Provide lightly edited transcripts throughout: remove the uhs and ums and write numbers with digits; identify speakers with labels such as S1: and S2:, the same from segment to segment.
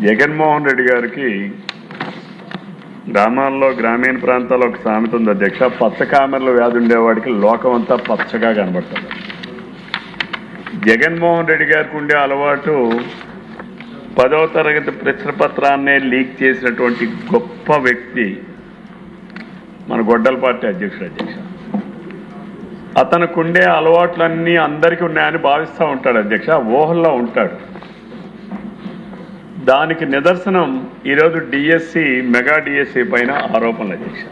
S1: జగన్మోహన్ రెడ్డి గారికి గ్రామాల్లో గ్రామీణ ప్రాంతాల్లో ఒక సామెత ఉంది అధ్యక్ష, పచ్చ కామెర్ల వ్యాధి ఉండేవాడికి లోకం అంతా పచ్చగా కనబడుతుంది. జగన్మోహన్ రెడ్డి గారికి ఉండే అలవాటు 10వ తరగతి ప్రశ్నపత్రాన్నే లీక్ చేసినటువంటి గొప్ప వ్యక్తి మన గొడ్డల పార్టీ అధ్యక్షుడు. అతనికి ఉండే అలవాట్లన్నీ అందరికీ ఉన్నాయని భావిస్తూ ఉంటాడు అధ్యక్ష, ఊహల్లో ఉంటాడు. దానికి నిదర్శనం ఈరోజు డిఎస్సి మెగా డిఎస్సి పైన ఆరోపణలు అధ్యక్ష.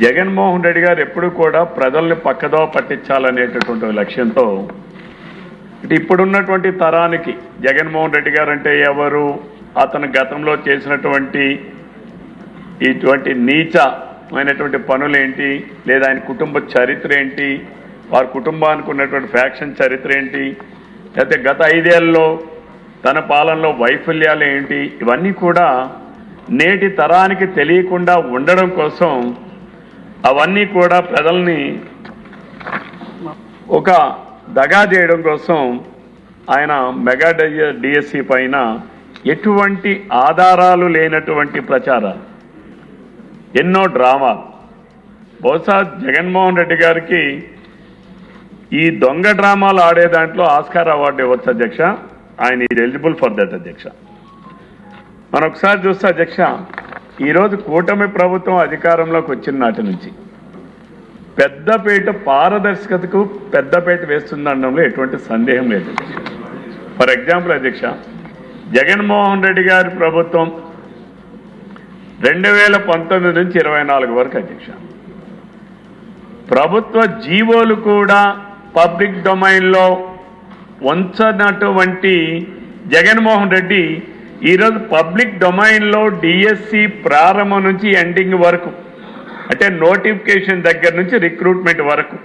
S1: జగన్మోహన్ రెడ్డి గారు ఎప్పుడు కూడా ప్రజల్ని పక్కదో పట్టించాలనేటటువంటి లక్ష్యంతో ఇప్పుడున్నటువంటి తరానికి జగన్మోహన్ రెడ్డి గారు అంటే ఎవరు, అతను గతంలో చేసినటువంటి ఇటువంటి నీచమైనటువంటి పనులేంటి, లేదా ఆయన కుటుంబ చరిత్ర ఏంటి, వారి కుటుంబానికి ఉన్నటువంటి ఫ్యాక్షన్ చరిత్ర ఏంటి, లేకపోతే గత 5 ఏళ్ళలో తన పాలనలో వైఫల్యాలు ఏంటి, ఇవన్నీ కూడా నేటి తరానికి తెలియకుండా ఉండడం కోసం అవన్నీ కూడా ప్రజల్ని ఒక దగా చేయడం కోసం ఆయన మెగా డిఎస్సి పైన ఎటువంటి ఆధారాలు లేనటువంటి ప్రచారాలు, ఎన్నో డ్రామాలు. బహుశా జగన్మోహన్ రెడ్డి గారికి ఈ దొంగ డ్రామాలు ఆడే దాంట్లో ఆస్కార్ అవార్డు ఇవ్వచ్చు అధ్యక్ష. ఆయన ఇది ఎలిజిబుల్ ఫర్ దట్ అధ్యక్ష. మనం ఒకసారి చూస్తే అధ్యక్ష, ఈరోజు కూటమి ప్రభుత్వం అధికారంలోకి వచ్చిన నాటి నుంచి పెద్దపేట పారదర్శకతకు పెద్దపేట వేస్తుందనడంలో ఎటువంటి సందేహం లేదు. ఫర్ ఎగ్జాంపుల్ అధ్యక్ష, జగన్మోహన్ రెడ్డి గారి ప్రభుత్వం 2019 నుంచి 24 వరకు అధ్యక్ష ప్రభుత్వ జీవోలు కూడా పబ్లిక్ డొమైన్లో ఉంచనటువంటి జగన్మోహన్ రెడ్డి ఈరోజు పబ్లిక్ డొమైన్లో డిఎస్సి ప్రారంభం నుంచి ఎండింగ్ వరకు, అంటే నోటిఫికేషన్ దగ్గర నుంచి రిక్రూట్మెంట్ వరకు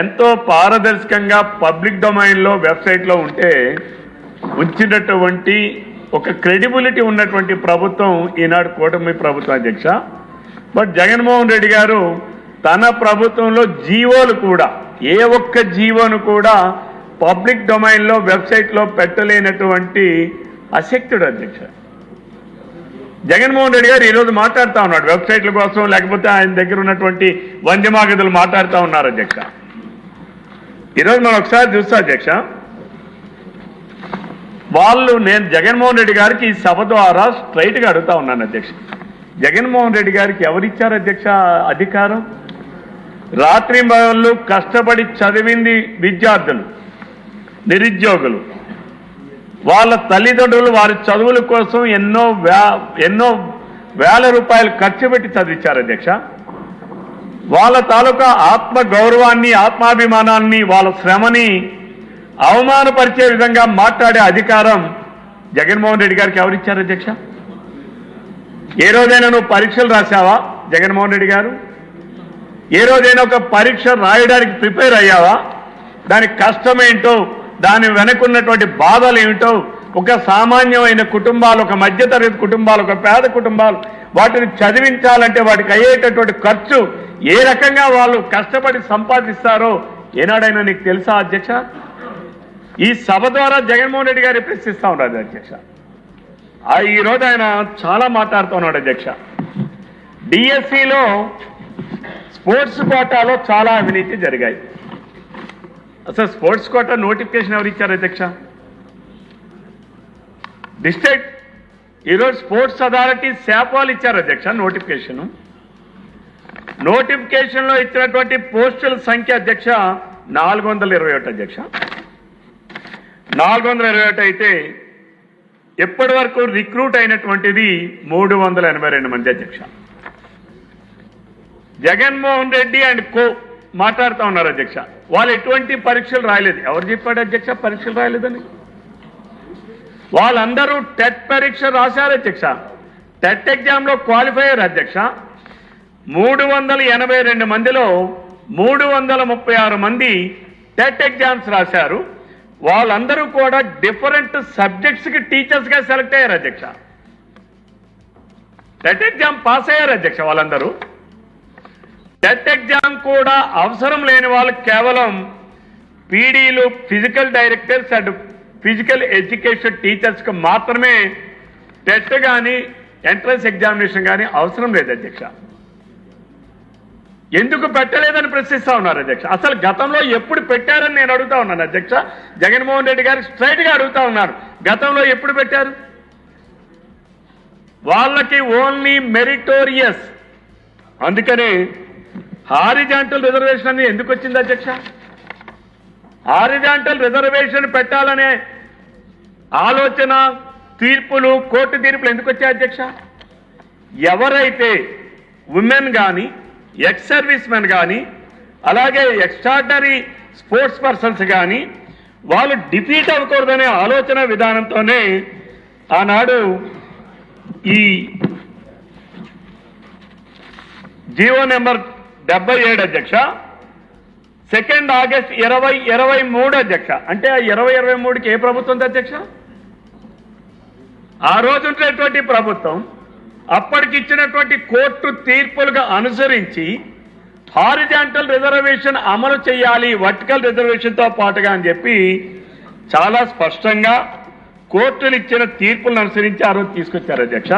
S1: ఎంతో పారదర్శకంగా పబ్లిక్ డొమైన్లో వెబ్సైట్లో ఉంచినటువంటి ఒక క్రెడిబిలిటీ ఉన్నటువంటి ప్రభుత్వం ఈనాడు కూటమి ప్రభుత్వం అధ్యక్ష. బట్ జగన్మోహన్ రెడ్డి గారు తన ప్రభుత్వంలో జీవోలు కూడా, ఏ ఒక్క జీవోను కూడా పబ్లిక్ డొమైన్లో వెబ్సైట్లో పెట్టలేనటువంటి అశక్తుడు అధ్యక్ష. జగన్మోహన్ రెడ్డి గారు ఈరోజు మాట్లాడుతూ ఉన్నాడు వెబ్సైట్ల కోసం, లేకపోతే ఆయన దగ్గర ఉన్నటువంటి వంద్యమాగదులు మాట్లాడుతూ ఉన్నారు అధ్యక్ష. ఈరోజు మనం ఒకసారి చూస్తా అధ్యక్ష, నేను జగన్మోహన్ రెడ్డి గారికి ఈ సభ ద్వారా స్ట్రైట్గా అడుగుతా ఉన్నాను అధ్యక్ష, జగన్మోహన్ రెడ్డి గారికి ఎవరిచ్చారు అధ్యక్ష అధికారం? రాత్రి మగళ్ళు కష్టపడి చదివింది విద్యార్థులు, నిరుద్యోగులు, వాళ్ళ తల్లిదండ్రులు వారి చదువుల కోసం ఎన్నో వేల రూపాయలు ఖర్చు పెట్టి చదివించారు అధ్యక్ష. వాళ్ళ తాలూకా ఆత్మ గౌరవాన్ని, ఆత్మాభిమానాన్ని, వాళ్ళ శ్రమని అవమానపరిచే విధంగా మాట్లాడే అధికారం జగన్మోహన్ రెడ్డి గారికి ఎవరిచ్చారు అధ్యక్ష? ఏ రోజైనా నువ్వు పరీక్షలు రాశావా జగన్మోహన్ రెడ్డి గారు? ఏ రోజైనా ఒక పరీక్ష రాయడానికి ప్రిపేర్ అయ్యావా? దాని కష్టమేంటో, దాని వెనకున్నటువంటి బాధలు ఏమిటో, ఒక సామాన్యమైన కుటుంబాలు, ఒక మధ్యతరగతి కుటుంబాలు, ఒక పేద కుటుంబాలు వాటిని చదివించాలంటే వాటికి అయ్యేటటువంటి ఖర్చు ఏ రకంగా వాళ్ళు కష్టపడి సంపాదిస్తారో ఏనాడైనా నీకు తెలుసా అధ్యక్ష? ఈ సభ ద్వారా జగన్మోహన్ రెడ్డి గారు ప్రశ్నిస్తూ ఉన్నారు అధ్యక్ష. ఈరోజు ఆయన చాలా మాట్లాడుతూ ఉన్నాడు అధ్యక్ష. డిఎస్సిలో స్పోర్ట్స్ కోటాలో చాలా అవినీతి జరిగాయి. అసలు స్పోర్ట్స్ కోటా నోటిఫికేషన్ ఎవరు ఇచ్చారు అధ్యక్ష? డిస్ట్రిక్ట్ ఈరోజు స్పోర్ట్స్ అథారిటీ శాప్ వాళ్ళు ఇచ్చారు అధ్యక్ష నోటిఫికేషన్లో ఇచ్చినటువంటి పోస్టుల సంఖ్య అధ్యక్ష 421 అధ్యక్ష. 421 అయితే ఎప్పటి వరకు రిక్రూట్ అయినటువంటిది 382 మంది అధ్యక్ష. జగన్మోహన్ రెడ్డి అండ్ కో మాట్లాడుతూ ఉన్నారు అధ్యక్ష, వాళ్ళు ఎటువంటి పరీక్షలు రాయలేదు. ఎవరు చెప్పాడు అధ్యక్ష పరీక్షలు రాయలేదని? వాళ్ళందరూ టెట్ పరీక్ష రాశారు అధ్యక్ష. టెట్ ఎగ్జామ్లో క్వాలిఫై అయ్యారు అధ్యక్ష. 382 మందిలో 336 మంది టెట్ ఎగ్జామ్స్ రాశారు. వాళ్ళందరూ కూడా డిఫరెంట్ సబ్జెక్ట్స్కి టీచర్స్గా సెలెక్ట్ అయ్యారు అధ్యక్ష. టెట్ ఎగ్జామ్ పాస్ అయ్యారు అధ్యక్ష. వాళ్ళందరూ టెట్ ఎగ్జామ్ కూడా అవసరం లేని వాళ్ళు కేవలం పీడీలు, physical directors and physical education టీచర్స్కి మాత్రమే టెస్ట్ కానీ ఎంట్రన్స్ ఎగ్జామినేషన్ కానీ అవసరం లేదు అధ్యక్ష. ఎందుకు పెట్టలేదని ప్రశ్నిస్తా ఉన్నారు అధ్యక్ష. అసలు గతంలో ఎప్పుడు పెట్టారని నేను అడుగుతా ఉన్నాను అధ్యక్ష. జగన్మోహన్ రెడ్డి గారు స్ట్రైట్ గా అడుగుతా ఉన్నాను, గతంలో ఎప్పుడు పెట్టారు? వాళ్ళకి ఓన్లీ మెరిటోరియస్. అందుకనే హారిజాంటల్ రిజర్వేషన్ అని ఎందుకు వచ్చింది అధ్యక్ష? హారిజాంటల్ రిజర్వేషన్ పెట్టాలనే ఆలోచన, తీర్పులు, కోర్టు తీర్పులు ఎందుకు వచ్చాయి అధ్యక్ష? ఎవరైతే ఉమెన్ కానీ, ఎక్స్ సర్వీస్ మెన్ కానీ, అలాగే ఎక్స్ట్రాడినరీ స్పోర్ట్స్ పర్సన్స్ కానీ వాళ్ళు డిఫీట్ అవ్వకూడదనే ఆలోచన విధానంతోనే ఆనాడు ఈ జీవో నెంబర్ 77 అధ్యక్ష, 2 ఆగస్టు 2023 అధ్యక్ష. అంటే 2023కి ఏ ప్రభుత్వం ఉంది అధ్యక్ష? ఆ రోజు ఉన్నటువంటి ప్రభుత్వం అప్పటికిచ్చినటువంటి కోర్టు తీర్పులుగా అనుసరించి హారిజాంటల్ రిజర్వేషన్ అమలు చేయాలి వర్టికల్ రిజర్వేషన్తో పాటుగా అని చెప్పి చాలా స్పష్టంగా కోర్టులు ఇచ్చిన తీర్పులను అనుసరించి ఆ రోజు తీసుకొచ్చారు అధ్యక్ష.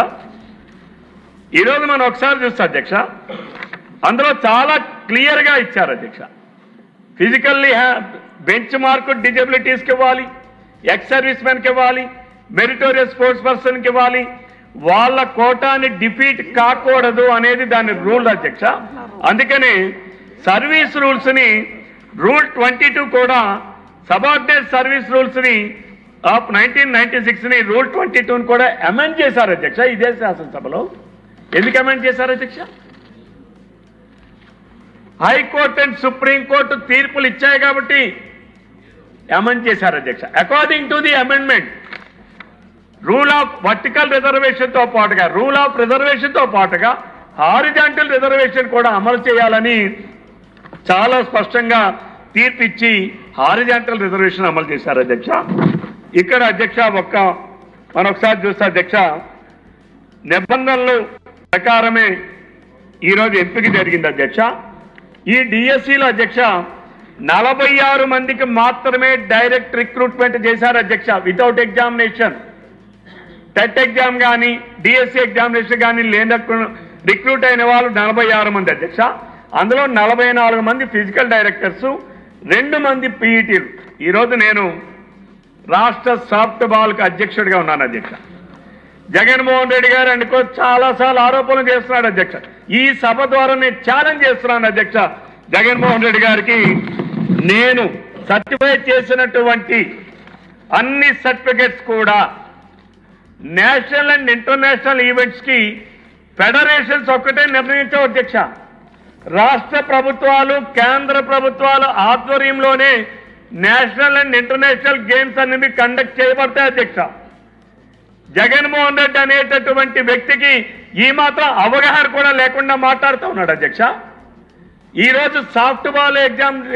S1: ఈరోజు మనం ఒకసారి చూస్తాం అధ్యక్ష, అందులో చాలా క్లియర్గా ఇచ్చారు అధ్యక్ష. ఫిజికల్లీ బెంచ్ మార్క్ డిజబిలిటీస్కి ఇవ్వాలి, ఎక్స్ సర్వీస్ మెన్కి ఇవ్వాలి, మెరిటోరియస్ స్పోర్ట్స్ పర్సన్కి ఇవ్వాలి, వాళ్ళ కోటాని డిఫీట్ కాకూడదు అనేది దాని రూల్ అధ్యక్ష. అందుకని సర్వీస్ రూల్స్ ని రూల్ 22 కూడా సబార్డినేట్ సర్వీస్ రూల్స్ ని ఆఫ్ 1996 ని రూల్ 22 కూడా అమెండ్ చేశారు అధ్యక్ష ఇదే శాసనసభలో. ఎందుకు అమెండ్ చేశారు అధ్యక్ష? హైకోర్టు అండ్ సుప్రీంకోర్టు తీర్పులు ఇచ్చాయి కాబట్టి అమెండ్ చేశారు అధ్యక్ష. According to the amendment rule of vertical reservation తో పాటుగా, రూల్ ఆఫ్ రిజర్వేషన్ తో పాటుగా హారిజాంటల్ రిజర్వేషన్ కూడా అమలు చేయాలని చాలా స్పష్టంగా తీర్పిచ్చి హారిజాంటల్ రిజర్వేషన్ అమలు చేశారు అధ్యక్ష. ఇక్కడ అధ్యక్ష మనం ఒకసారి చూస్తే అధ్యక్ష, నిబంధనలు ప్రకారమే ఈరోజు ఎంపిక జరిగింది అధ్యక్ష. ఈ డిఎస్సిలో అధ్యక్ష 46 మందికి మాత్రమే డైరెక్ట్ రిక్రూట్మెంట్ చేశారు అధ్యక్ష, వితౌట్ ఎగ్జామినేషన్. టెట్ ఎగ్జామ్ కానీ డిఎస్సి ఎగ్జామినేషన్ కానీ లేనప్పుడు రిక్రూట్ అయిన వాళ్ళు 46 మంది అధ్యక్ష. అందులో 44 మంది ఫిజికల్ డైరెక్టర్స్, 2 మంది పీఈటీలు. ఈరోజు నేను రాష్ట్ర సాఫ్ట్ బాల్కి అధ్యక్షుడిగా ఉన్నాను అధ్యక్ష. జగన్మోహన్ రెడ్డి గారు అనుకో చాలాసార్లు ఆరోపణలు చేస్తున్నాడు అధ్యక్ష. ఈ సభ ద్వారా నేను ఛాలెంజ్ చేస్తున్నాను అధ్యక్ష, జగన్మోహన్ రెడ్డి గారికి నేను సర్టిఫై చేసినటువంటి అన్ని సర్టిఫికెట్స్ కూడా నేషనల్ అండ్ ఇంటర్నేషనల్ ఈవెంట్స్ కి ఫెడరేషన్స్ ఒక్కటే నిర్ణయించవు అధ్యక్ష. రాష్ట్ర ప్రభుత్వాలు, కేంద్ర ప్రభుత్వాలు ఆధ్వర్యంలోనే నేషనల్ అండ్ ఇంటర్నేషనల్ గేమ్స్ అనేవి కండక్ట్ చేయబడతాయి అధ్యక్ష. జగన్మోహన్ రెడ్డి అనేటటువంటి వ్యక్తికి ఈ మాత్రం అవగాహన కూడా లేకుండా మాట్లాడుతూ ఉన్నాడు అధ్యక్ష. ఈరోజు సాఫ్ట్ బాల్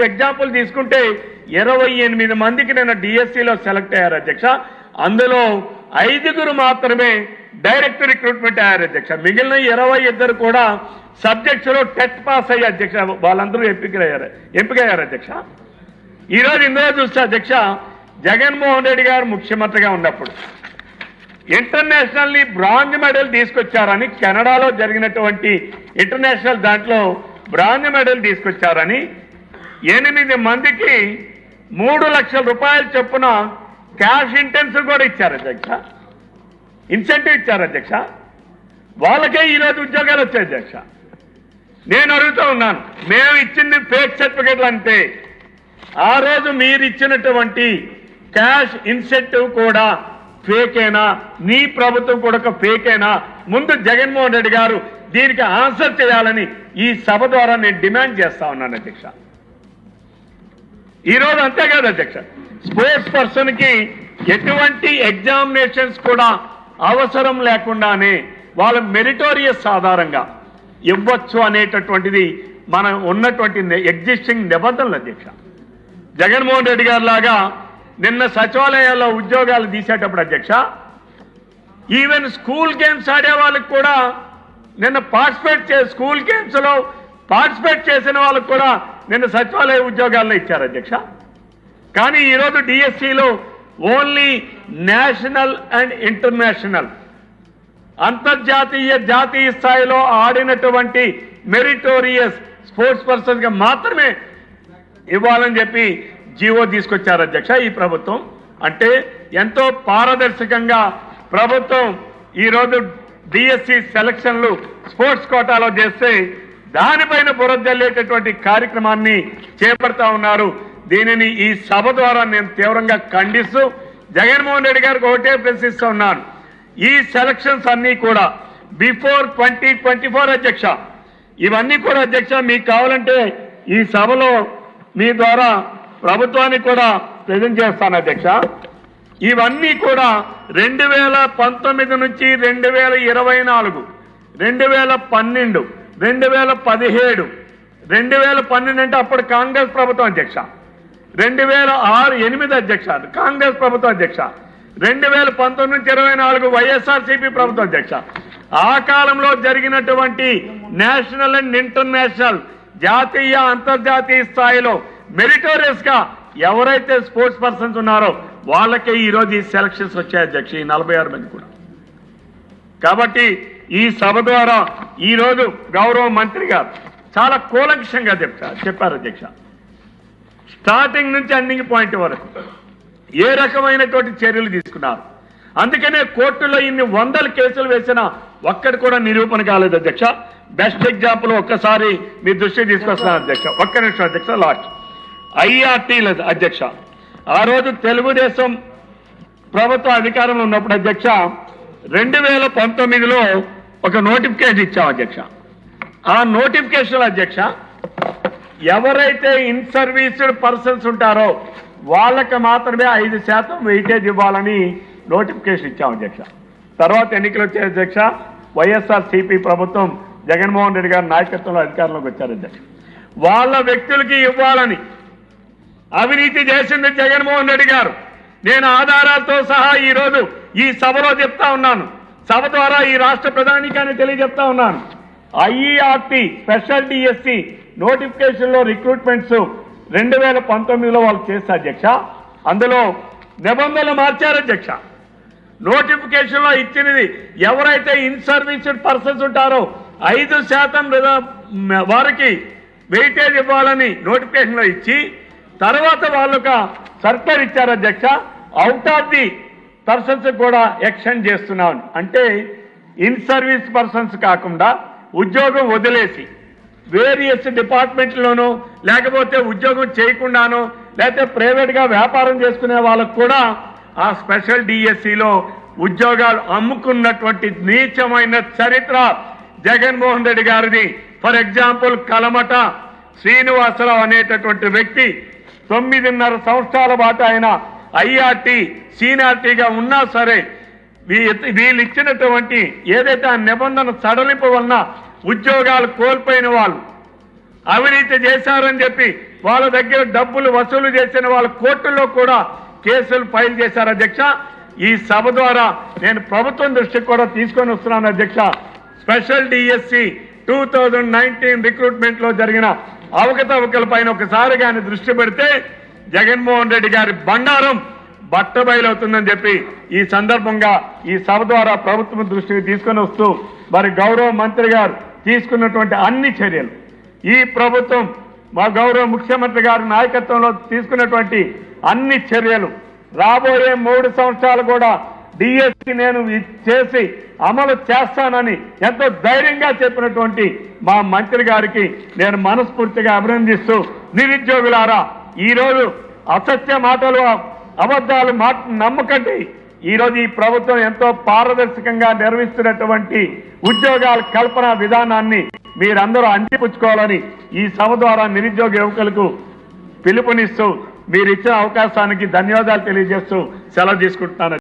S1: ఎగ్జాంపుల్ తీసుకుంటే 28 మందికి నేను డిఎస్సిలో సెలెక్ట్ అయ్యారు అధ్యక్ష. అందులో 5 మాత్రమే డైరెక్ట్ రిక్రూట్మెంట్ అయ్యారు అధ్యక్ష. మిగిలిన 22 కూడా సబ్జెక్ట్స్ లో టెట్ పాస్ అయ్యే అధ్యక్ష, వాళ్ళందరూ ఎంపికయ్యారు అధ్యక్ష. ఈరోజు ఇందులో చూస్తే అధ్యక్ష, జగన్మోహన్ రెడ్డి గారు ముఖ్యమంత్రిగా ఉన్నప్పుడు ఇంటర్నేషనల్లీ బ్రాంజ్ మెడల్ తీసుకొచ్చారని, కెనడాలో జరిగినటువంటి ఇంటర్నేషనల్ దాంట్లో బ్రాంజ్ మెడల్ తీసుకొచ్చారని 8 మందికి 3 లక్షల రూపాయలు చొప్పున క్యాష్ ఇంటెన్సివ్ కూడా ఇచ్చారు అధ్యక్ష, ఇన్సెంటివ్ ఇచ్చారు అధ్యక్ష. వాళ్ళకే ఈరోజు ఉద్యోగాలు వచ్చాయి అధ్యక్ష. నేను అడుగుతూ ఉన్నాను, మేము ఇచ్చింది ఫేక్ సర్టిఫికెట్లు అంటే ఆ రోజు మీరు ఇచ్చినటువంటి క్యాష్ ఇన్సెంటివ్ కూడా ఫేకేనా? నీ ప్రభుత్వం కూడా ఒక ఫేకేనా? ముందు జగన్మోహన్ రెడ్డి గారు దీనికి ఆన్సర్ చేయాలని ఈ సభ ద్వారా నేను డిమాండ్ చేస్తా ఉన్నాను అధ్యక్ష. ఈరోజు అంతేకాదు అధ్యక్ష, స్పోర్ట్స్ పర్సన్ కి ఎటువంటి ఎగ్జామినేషన్స్ కూడా అవసరం లేకుండానే వాళ్ళ మెరిటోరియస్ ఆధారంగా ఇవ్వచ్చు అనేటటువంటిది మనం ఉన్నటువంటి ఎగ్జిస్టింగ్ నిబంధనలు అధ్యక్ష. జగన్మోహన్ రెడ్డి గారి లాగా నిన్న సచివాలయాల్లో ఉద్యోగాలు తీసేటప్పుడు అధ్యక్ష, ఈవెన్ స్కూల్ గేమ్స్ ఆడే వాళ్ళకి కూడా నిన్న స్కూల్ గేమ్స్ లో పార్టిసిపేట్ చేసిన వాళ్ళకు కూడా నిన్న సచివాలయ ఉద్యోగాల్లో ఇచ్చారు అధ్యక్ష. కానీ ఈరోజు డిఎస్సిలో ఓన్లీ నేషనల్ అండ్ ఇంటర్నేషనల్ అంతర్జాతీయ జాతీయ స్థాయిలో ఆడినటువంటి మెరిటోరియస్ స్పోర్ట్స్ పర్సన్స్ గా మాత్రమే ఇవ్వాలని చెప్పి జీవో తీసుకొచ్చారు అధ్యక్ష ఈ ప్రభుత్వం. అంటే ఎంతో పారదర్శకంగా ప్రభుత్వం ఈరోజు డిఎస్సి సెలక్షన్లు స్పోర్ట్స్ కోటాలో చేస్తే దానిపైన బురదల్లేటటువంటి కార్యక్రమాన్ని చేపడతా ఉన్నారు. దీనిని ఈ సభ ద్వారా నేను తీవ్రంగా ఖండిస్తూ జగన్మోహన్ రెడ్డి గారికి ఒకటే ప్రశ్నిస్తూ ఉన్నాను. ఈ సెలక్షన్స్ అన్ని కూడా బిఫోర్ 2024 అధ్యక్ష, ఇవన్నీ కూడా అధ్యక్ష మీకు కావాలంటే ఈ సభలో మీ ద్వారా ప్రభుత్వానికి కూడా ప్రజెంట్ చేస్తాను అధ్యక్ష. ఇవన్నీ కూడా 2019 నుంచి 2024, 2012, 2017, 2012 అంటే అప్పుడు కాంగ్రెస్ ప్రభుత్వం అధ్యక్ష, 2006-8 అధ్యక్ష కాంగ్రెస్ ప్రభుత్వం అధ్యక్ష, 2019 నుంచి 24 వైఎస్ఆర్సీపీ ప్రభుత్వం అధ్యక్ష. ఆ కాలంలో జరిగినటువంటి నేషనల్ అండ్ ఇంటర్నేషనల్ జాతీయ అంతర్జాతీయ స్థాయిలో మెరిటోరియస్ గా ఎవరైతే స్పోర్ట్స్ పర్సన్స్ ఉన్నారో వాళ్ళకే ఈరోజు ఈ సెలక్షన్స్ వచ్చాయి అధ్యక్ష, ఈ 46 మంది కూడా. కాబట్టి ఈ సభ ద్వారా ఈరోజు గౌరవ మంత్రి గారు చాలా కూలంకషంగా చెప్పారు అధ్యక్ష. స్టార్టింగ్ నుంచి ఎండింగ్ పాయింట్ వరకు ఏ రకమైనటువంటి చర్యలు తీసుకున్నారు. అందుకనే కోర్టులో ఇన్ని 100 కేసులు వేసినా ఒక్కటి కూడా నిరూపణ కాలేదు అధ్యక్ష. బెస్ట్ ఎగ్జాంపుల్ ఒక్కసారి మీ దృష్టికి తీసుకొస్తున్నాను అధ్యక్ష. ఒక్క నిమిషం అధ్యక్ష. లాస్ట్ ఐఆర్టీల అధ్యక్ష, ఆ రోజు తెలుగుదేశం ప్రభుత్వ అధికారంలో ఉన్నప్పుడు అధ్యక్ష 2019లో ఒక నోటిఫికేషన్ ఇచ్చాం అధ్యక్ష. ఆ నోటిఫికేషన్ అధ్యక్ష ఎవరైతే ఇన్ సర్వీస్డ్ పర్సన్స్ ఉంటారో వాళ్ళకి మాత్రమే 5% వెయిటేజ్ ఇవ్వాలని నోటిఫికేషన్ ఇచ్చాం అధ్యక్ష. తర్వాత ఎన్నికలు వచ్చాయి అధ్యక్ష. వైఎస్ఆర్సీపీ ప్రభుత్వం జగన్మోహన్ రెడ్డి గారి నాయకత్వంలో అధికారంలోకి వచ్చారు అధ్యక్ష. వాళ్ళ వ్యక్తులకి ఇవ్వాలని అవినీతి చేసింది జగన్మోహన్ రెడ్డి గారు. నేను ఆధారాలతో సహా ఈరోజు ఈ సభలో చెప్తా ఉన్నాను, సభ ద్వారా ఈ రాష్ట్ర ప్రధానికాన్ని తెలియజెప్తా ఉన్నాను. ఐఈఆర్టీ స్పెషల్ డిఎస్సి నోటిఫికేషన్ లో రిక్రూట్మెంట్స్ 2019లో వాళ్ళు చేస్తారు అధ్యక్ష. అందులో నిబంధనలు మార్చారు అధ్యక్ష. నోటిఫికేషన్ లో ఇచ్చినది ఎవరైతే ఇన్ సర్వీస్డ్ పర్సన్స్ ఉంటారో 5% వారికి వెయిటేజ్ ఇవ్వాలని నోటిఫికేషన్ లో ఇచ్చి తర్వాత వాళ్ళొక సర్కులర్ ఇచ్చారు అధ్యక్ష. అవుట్ ఆఫ్ ది పర్సన్స్ కూడా ఎక్స్టెండ్ చేస్తున్నాం. అంటే ఇన్ సర్వీస్ పర్సన్స్ కాకుండా ఉద్యోగం వదిలేసి వేరియస్ డిపార్ట్మెంట్లోనూ లేకపోతే ఉద్యోగం చేయకుండానో లేకపోతే ప్రైవేట్ గా వ్యాపారం చేసుకునే వాళ్ళకు కూడా ఆ స్పెషల్ డిఎస్సిలో ఉద్యోగాలు అమ్ముకున్నటువంటి నీచమైన చరిత్ర జగన్మోహన్ రెడ్డి గారిది. ఫర్ ఎగ్జాంపుల్ కలమట శ్రీనివాసరావు అనేటటువంటి వ్యక్తి 9.5 సంవత్సరాల పాటు ఆయన ఐఆర్టీ సీనియారిటీగా ఉన్నా సరే వీళ్ళు ఇచ్చినటువంటి ఏదైతే ఆ నిబంధన సడలింపు వలన ఉద్యోగాలు కోల్పోయిన వాళ్ళు, అవినీతి చేశారని చెప్పి వాళ్ళ దగ్గర డబ్బులు వసూలు చేసిన వాళ్ళ కోర్టుల్లో కూడా కేసులు ఫైల్ చేశారు అధ్యక్ష. ఈ సభ ద్వారా నేను ప్రభుత్వం దృష్టికి కూడా తీసుకొని వస్తున్నాను అధ్యక్ష. స్పెషల్ డిఎస్సి 2019 రిక్రూట్మెంట్ లో జరిగిన అవకతవకల పైన ఒకసారి కానీ దృష్టి పెడితే జగన్మోహన్ రెడ్డి గారి బండారం బట్టబయలవుతుందని చెప్పి ఈ సందర్భంగా ఈ సభ ద్వారా ప్రభుత్వం దృష్టికి తీసుకొని వస్తూ మరి గౌరవ మంత్రి గారు తీసుకున్నటువంటి అన్ని చర్యలు, ఈ ప్రభుత్వం మా గౌరవ ముఖ్యమంత్రి గారి నాయకత్వంలో తీసుకున్నటువంటి అన్ని చర్యలు రాబోయే 3 సంవత్సరాలు కూడా డిఎస్సి నేను చేసి అమలు చేస్తానని ఎంతో ధైర్యంగా చెప్పినటువంటి మా మంత్రి గారికి నేను మనస్ఫూర్తిగా అభినందిస్తూ, నిరుద్యోగులారా ఈరోజు అసత్య మాటలు అబద్ధాలు నమ్మకండి. ఈరోజు ఈ ప్రభుత్వం ఎంతో పారదర్శకంగా నిర్వహిస్తున్నటువంటి ఉద్యోగాల కల్పన విధానాన్ని మీరందరూ అందిపుచ్చుకోవాలని ఈ సభ ద్వారా నిరుద్యోగ యువకులకు పిలుపునిస్తూ మీరు ఇచ్చిన అవకాశానికి ధన్యవాదాలు తెలియజేస్తూ సెలవు తీసుకుంటున్నాను.